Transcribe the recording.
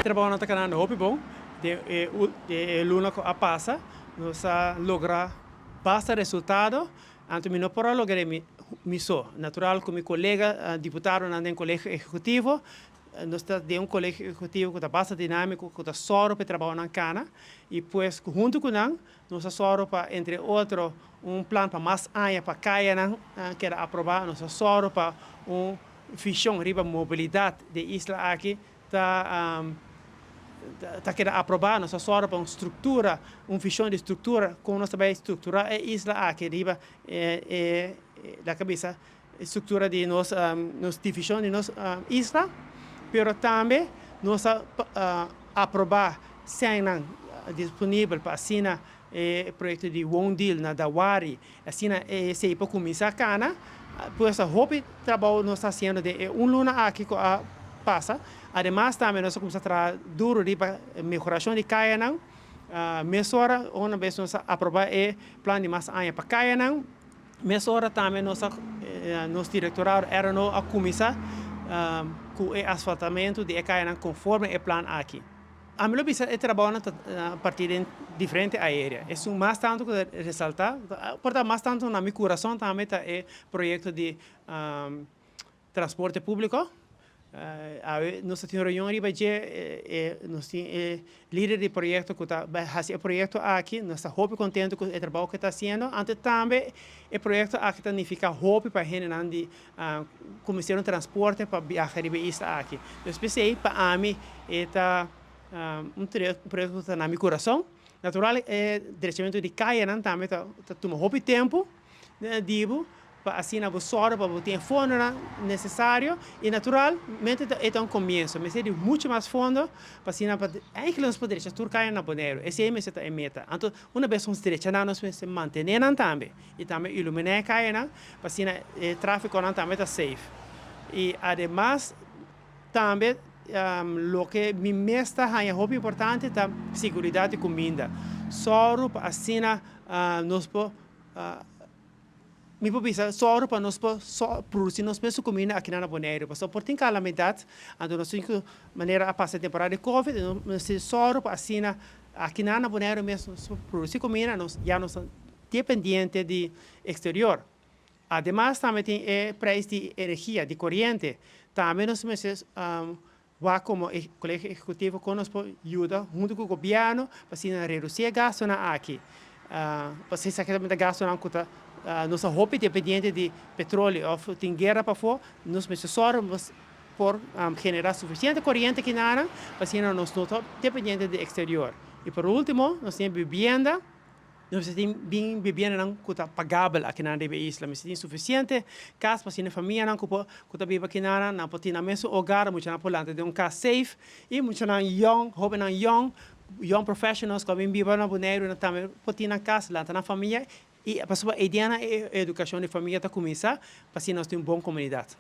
trabalho na canal hopi bom, de luna que a passa, nós logra basta resultado, anto mi não para lograr mi so, natural com meu colega deputado na colégio executivo, nós de colégio executivo que está bastante dinâmico, que está só para trabalhar na cana, e depois junto com nós, nós só para entre outros plano para mais anos para caia que era aprovado, nós só para fichão riba mobilidade de isla aqui tá querendo aprovar nós só para uma estrutura, fichão de estrutura, como nós também estruturar a isla aqui riba da cabeça estrutura de nos divisão de nos isla, pero também nós aprovar sem disponível para assinar projeto de One Deal na Dawari, assinar se para começar a cana, pois a roupa trabalho nós está fazendo de luna aqui que passa, además também nós começamos a trabalhar duro para melhoração de caia não, mesora uma vez nós aprovar plano de mais anos para caia não, mesora também nosso diretorado era a começar com o asfaltamento de caia não conforme o plano aqui. A minha visão é trabalhar a partir de diferentes áreas. É mais tanto que ressaltar, portanto, mais tanto na minha coração também é projeto de transporte público. Nós temos reunião riba nós temos líder de projeto que está fazendo projeto aqui, nós estamos muito contentes com o trabalho que está fazendo. Antes também o projeto aqui significa hope para a gente de começar transporte para viajar riba isla aqui. Então, especialmente para mim está projeto que está na meu coração. Natural direcionamento de caia também está tomando muito tempo, digo. Para assim na busora para ter fundo necessário e naturalmente é um começo, mas é de muito mais fundo para assim para que nós poderíamos turcar na boneiro, esse é a meta. Então uma vez nós direita nós se manter também e também iluminar caia para assim o tráfego também está safe e además também o que me mesta é muito importante é a segurança de comida. Só para assim nós me precisa só para nós produzir nossa comida aqui na Bonaire. Porque por ter calamidade, então nós temos maneira a passar a temporada de Covid, nós só para assim aqui na Bonaire mesmo produzir comida, nós já não somos dependentes de exterior. Además também tem preço de energia, de corrente. Também nós como colégio executivo que nos ajuda junto com o governo para assim reduzir gasto aqui. Para se sacar gasto na nossa roupa dependente de petróleo ou tem guerra para fora, nós precisamos por generar suficiente corrente aqui na área, para assim nós não estamos dependentes do exterior. E por último, nós temos vivenda, nós temos vivenda que está pagável aqui na isla, nós temos suficiente casa para assim a família que está viva aqui na área, não pode ter no mesmo lugar, muito na polante de casa safe e muito na young professionals que vivem na Bonaire, também pode ter na casa, lá na família. E a ideia é a educação de família está começar, para assim nós temos uma boa comunidade.